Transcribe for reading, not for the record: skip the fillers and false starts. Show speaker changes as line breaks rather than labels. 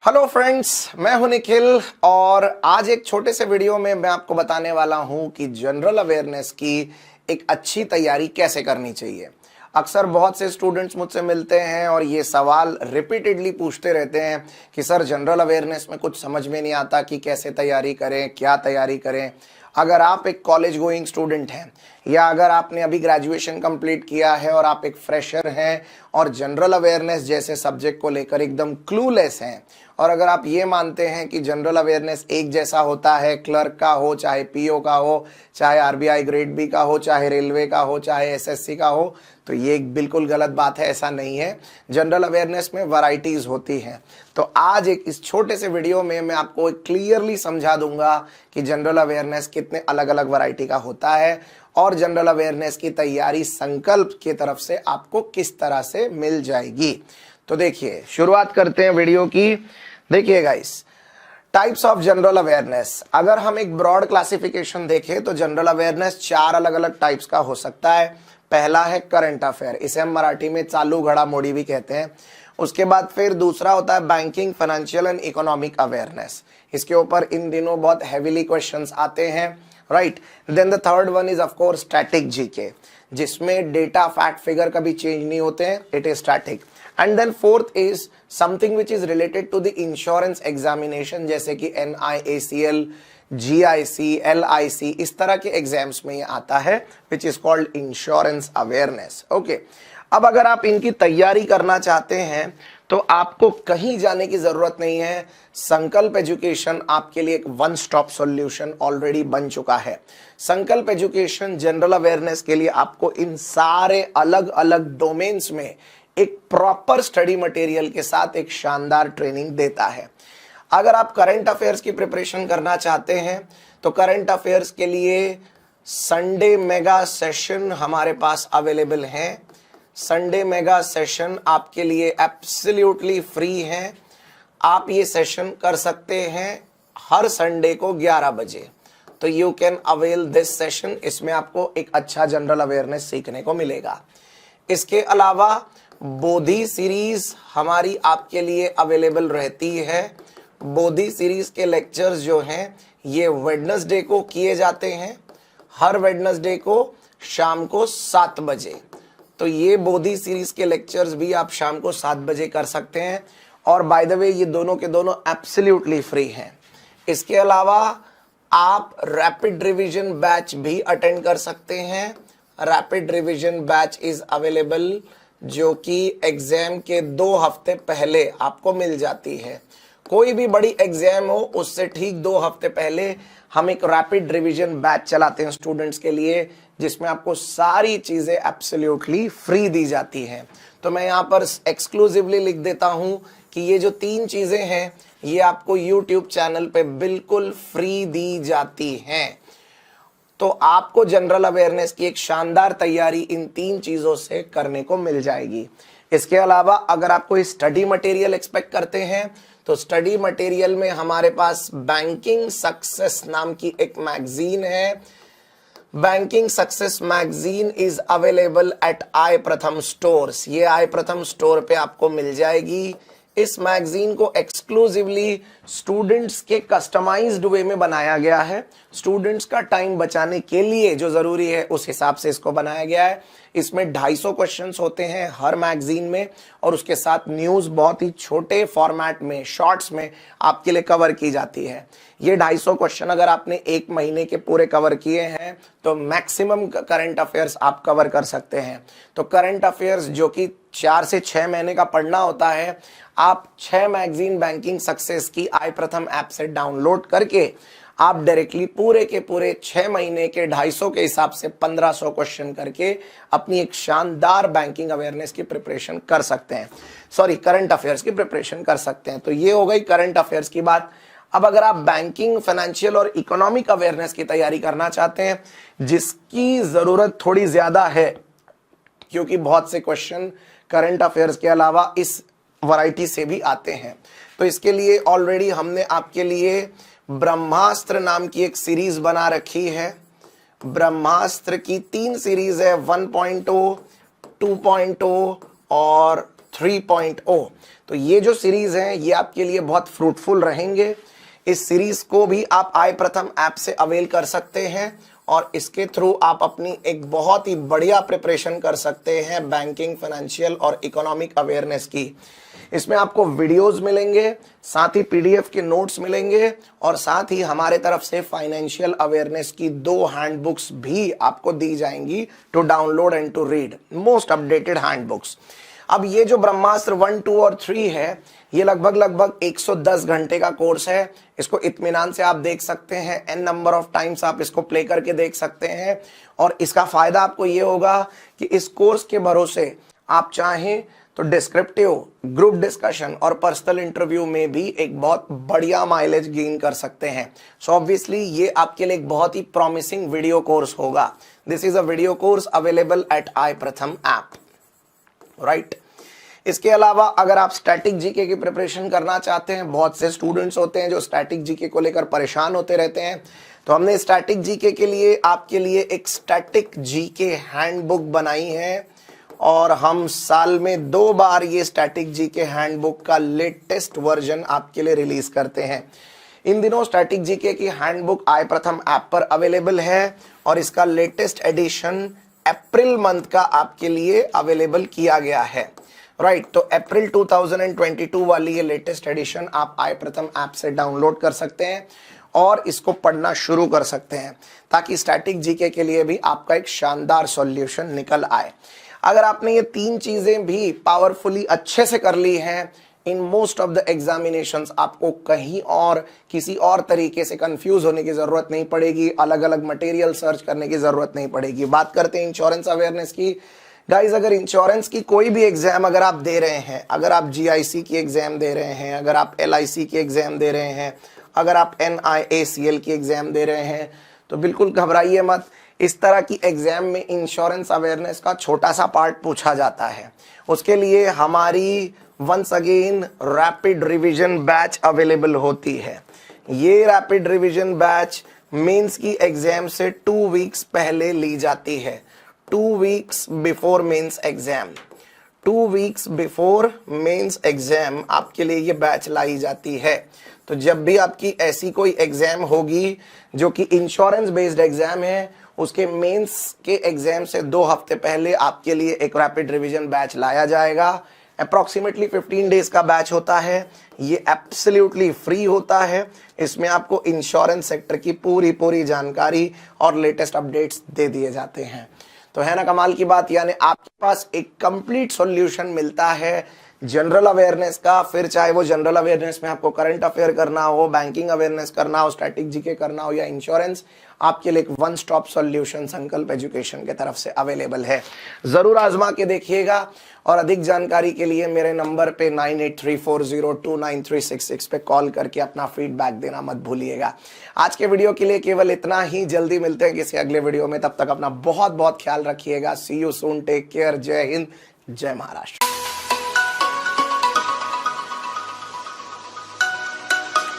Hello friends, मैं हूं निखिल और आज एक छोटे से वीडियो में मैं आपको बताने वाला हूं कि जनरल अवेयरनेस की एक अच्छी तैयारी कैसे करनी चाहिए। अक्सर बहुत से स्टूडेंट्स मुझसे मिलते हैं और ये सवाल रिपीटेडली पूछते रहते हैं कि सर जनरल अवेयरनेस में कुछ समझ में नहीं आता कि कैसे तैयारी करें, क्या तैयारी करें। अगर आप एक कॉलेज गोइंग स्टूडेंट हैं या अगर आपने अभी ग्रेजुएशन कंप्लीट किया है और आप एक फ्रेशर हैं और जनरल अवेयरनेस जैसे सब्जेक्ट को लेकर एकदम क्लूलेस हैं, और अगर आप ये मानते हैं कि जनरल अवेयरनेस एक जैसा होता है, क्लर्क का हो, चाहे पीओ का हो, चाहे आरबीआई ग्रेड बी का हो, चाहे रेलवे का हो, चाहे एसएससी का हो, तो ये एक बिल्कुल गलत बात है। ऐसा नहीं है। जनरल अवेयरनेस में वैरायटीज होती हैं। तो आज एक इस छोटे से वीडियो में मैं आपको क्लियरली समझा दूंगा कि जनरल अवेयरनेस कितने अलग अलग वैरायटी का होता है और जनरल अवेयरनेस की तैयारी संकल्प की तरफ से आपको किस तरह से मिल जाएगी। तो देखिए, शुरुआत करते हैं वीडियो की। देखिए guys, types of general awareness, अगर हम एक ब्रॉड क्लासिफिकेशन देखें तो जनरल अवेयरनेस चार अलग अलग टाइप्स का हो सकता है। पहला है करंट अफेयर, इसे हम मराठी में चालू घडामोडी भी कहते हैं। उसके बाद फिर दूसरा होता है banking, financial and economic awareness. इसके ऊपर इन दिनों बहुत हैवीली क्वेश्चंस आते हैं, right. Then the third one is of course static GK, जिसमें डेटा फैक्ट फिगर कभी चेंज नहीं होते हैं, it is static. And then fourth is something which is related to the insurance examination, जैसे कि NIACL, GIC, LIC, इस तरह के एग्जाम्स में ये आता है, which is called insurance awareness. Okay, अब अगर आप इनकी तैयारी करना चाहते हैं तो आपको कहीं जाने की जरूरत नहीं है। संकल्प एजुकेशन आपके लिए एक वन स्टॉप सॉल्यूशन ऑलरेडी बन चुका है। संकल्प एजुकेशन जनरल अवेयरनेस के लिए आपको इन सारे अलग अलग डोमेन्स में एक प्रॉपर स्टडी मटेरियल के साथ एक शानदार ट्रेनिंग देता है। अगर आप करंट अफेयर्स की प्रिपरेशन करना चाहते हैं तो करंट अफेयर्स के लिए संडे मेगा सेशन हमारे पास अवेलेबल है। संडे मेगा सेशन आपके लिए एब्सोल्युटली फ्री है। आप ये सेशन कर सकते हैं हर संडे को 11 बजे। तो you can avail this session. इसमें आपको एक अच्छा जनरल अवेयरनेस सीखने को मिलेगा। इसके अलावा बोधि सीरीज हमारी आपके लिए अवेलेबल रहती है। बोधि सीरीज के लेक्चर्स जो हैं ये वेडनेसडे को किए जाते हैं, हर वेडनेसडे को शाम को 7 बजे। तो ये बोधि सीरीज के लेक्चर्स भी आप शाम को 7 बजे कर सकते हैं। और बाय द वे ये दोनों के दोनों एब्सोल्युटली फ्री हैं। इसके अलावा आप रैपिड रिवीजन बैच भी अटेंड कर सकते हैं। Rapid revision batch is available, जो कि एग्जाम के 2 हफ्ते पहले आपको मिल जाती है। कोई भी बड़ी एग्जाम हो उससे ठीक 2 हफ्ते पहले हम एक रैपिड रिवीजन बैच चलाते हैं स्टूडेंट्स के लिए, जिसमें आपको सारी चीजें एब्सोल्युटली फ्री दी जाती हैं। तो मैं यहाँ पर एक्सक्लूसिवली लिख देता हूं कि ये जो 3 चीजें हैं ये आपको YouTube चैनल पे बिल्कुल फ्री दी जाती हैं। तो आपको जनरल अवेयरनेस की एक शानदार तैयारी इन 3 चीजों से करने को मिल जाएगी। इसके अलावा अगर आप कोई स्टडी मटेरियल एक्सपेक्ट करते हैं तो स्टडी मटेरियल में हमारे पास बैंकिंग सक्सेस नाम की एक मैगजीन है। Banking success magazine is available at I Pratham stores. ये आई प्रथम स्टोर पे आपको मिल जाएगी। इस मैगजीन को एक्सक्लूसिवली स्टूडेंट्स के कस्टमाइज्ड वे में बनाया गया है। स्टूडेंट्स का टाइम बचाने के लिए जो जरूरी है उस हिसाब से इसको बनाया गया है। इसमें 250 क्वेश्चंस होते हैं हर मैगजीन में, और उसके साथ न्यूज बहुत ही छोटे फॉर्मेट में, शॉर्ट्स में आपके लिए कवर की जाती है। ये 250 क्वेश्चन अगर आपने 1 महीने के पूरे कवर किए हैं तो मैक्सिमम करंट अफेयर्स आप कवर कर सकते हैं। तो करंट अफेयर्स जो कि 4 से 6 महीने का पढ़ना होता है, आप 6 मैगजीन बैंकिंग सक्सेस की आई प्रथम ऐप से डाउनलोड करके आप डायरेक्टली पूरे के पूरे 6 महीने के 250 के हिसाब से 1500 क्वेश्चन करके अपनी एक शानदार बैंकिंग अवेयरनेस की प्रिपरेशन कर सकते हैं। सॉरी, करंट अफेयर्स की प्रिपरेशन कर सकते हैं। तो ये हो गई करंट अफेयर्स की बात। अब अगर आप बैंकिंग, फाइनेंशियल और इकोनॉमिक अवेयरनेस की तैयारी करना चाहते हैं, जिसकी जरूरत थोड़ी ज्यादा है क्योंकि बहुत से क्वेश्चन करंट अफेयर्स के अलावा इस वैरायटी से भी आते हैं, तो इसके लिए ऑलरेडी हमने आपके लिए ब्रह्मास्त्र नाम की एक सीरीज बना रखी है। ब्रह्मास्त्र की 3 सीरीज है, 1.0, 2.0 और 3.0। तो ये जो सीरीज है ये आपके लिए बहुत फ्रूटफुल रहेंगे। इस सीरीज को भी आप आई प्रथम ऐप से अवेल कर सकते हैं और इसके थ्रू आप अपनी एक बहुत ही बढ़िया प्रिपरेशन कर सकते हैं बैंकिंग, फाइनेंशियल और इकोनॉमिक अवेयरनेस की। इसमें आपको वीडियोस मिलेंगे, साथ ही पीडीएफ के नोट्स मिलेंगे और साथ ही हमारे तरफ से फाइनेंशियल अवेयरनेस की 2 हैंडबुक्स भी आपको दी जाएंगी to download and to read, most updated handbooks. अब ये जो ब्रह्मास्त्र 1, 2 और 3 है, ये लगभग 110 घंटे का कोर्स है। इसको इत्मीनान से आप देख सकते हैं, n नंबर ऑफ टाइम्स आप इसको प्ले करके देख सकते हैं और इसका फायदा आपको ये होगा कि इस कोर्स के भरोसे आप चाहें तो डिस्क्रिप्टिव, ग्रुप डिस्कशन और पर्सनल इंटरव्यू में भी एक बहुत बढ़िया माइलेज गेन कर सकते हैं। सो ऑब्वियसली ये आपके लिए एक बहुत ही प्रॉमिसिंग वीडियो कोर्स होगा। This is a video course available at I Pratham app, right. इसके अलावा अगर आप स्टैटिक जीके की प्रिपरेशन करना चाहते हैं, बहुत से स्टूडेंट्स होते हैं जो स्टैटिक जीके को लेकर परेशान होते रहते हैं, तो हमने स्टैटिक जीके के लिए आपके लिए एक स्टैटिक जीके हैंडबुक बनाई है और हम साल में 2 बार ये स्टैटिक जीके हैंडबुक का लेटेस्ट वर्जन आपके लिए रिलीज करते हैं। इन दिनों स्टैटिक जीके की हैंडबुक आई प्रथम ऐप पर अवेलेबल है और इसका लेटेस्ट एडिशन अप्रैल मंथ का आपके लिए अवेलेबल किया गया है, राइट। तो अप्रैल 2022 वाली ये लेटेस्ट एडिशन आप आई प्रथम ऐप से डाउनलोड कर सकते हैं और इसको पढ़ना शुरू कर सकते हैं ताकि स्टैटिक जीके के लिए भी आपका एक शानदार सॉल्यूशन निकल आए। अगर आपने ये 3 चीजें भी पावरफुली अच्छे से कर ली हैं, in most of the examinations आपको कहीं और किसी और तरीके से कंफ्यूज होने की जरूरत नहीं पड़ेगी, अलग अलग मटेरियल सर्च करने की जरूरत नहीं पड़ेगी। बात करते हैं इंश्योरेंस अवेयरनेस की। गाइज, अगर इंश्योरेंस की कोई भी एग्जाम अगर आप दे रहे हैं, अगर आप जीआईसी की एग्जाम दे रहे हैं, अगर आप एलआईसी की एग्जाम दे रहे हैं, अगर आप एनआईएसीएल की एग्जाम दे रहे हैं, तो बिल्कुल घबराइए मत। इस तरह की एग्जाम में इंश्योरेंस अवेयरनेस का छोटा सा पार्ट पूछा जाता है। उसके लिए हमारी once again rapid revision batch available होती है। ये रैपिड रिवीजन बैच मेंस की एग्जाम से 2 वीक्स पहले ली जाती है, 2 weeks before mains exam. 2 weeks before mains exam आपके लिए ये बैच लाई जाती है। तो जब भी आपकी ऐसी कोई एग्जाम होगी जो कि इंश्योरेंस बेस्ड एग्जाम है, उसके मेंस के एग्जाम से 2 हफ्ते पहले आपके लिए एक रैपिड रिवीजन बैच लाया जाएगा। अप्रॉक्सीमेटली 15 डेज का बैच होता है। ये एब्सोल्युटली फ्री होता है। इसमें आपको इंश्योरेंस सेक्टर की पूरी जानकारी और लेटेस्ट अपडेट्स दे दिए जाते हैं। तो है ना कमाल की बात, यानी आपके पास एक कंप्लीट सॉल्यूशन मिलता है जनरल अवेयरनेस का। फिर चाहे वो जनरल अवेयरनेस में आपको करंट अफेयर करना हो, बैंकिंग अवेयरनेस करना हो, स्टैटिक जीके करना हो या इंश्योरेंस, आपके लिए एक वन स्टॉप सॉल्यूशन संकल्प एजुकेशन की तरफ से अवेलेबल है। जरूर आजमा के देखिएगा और अधिक जानकारी के लिए मेरे नंबर पे 9834029366 पे कॉल करके अपना फीडबैक देना मत भूलिएगा। आज के वीडियो के लिए केवल इतना ही। जल्दी मिलते हैं किसी अगले वीडियो में, तब तक अपना बहुत ख्याल रखिएगा। सी यू सून, टेक केयर, जय हिंद, जय महाराष्ट्र।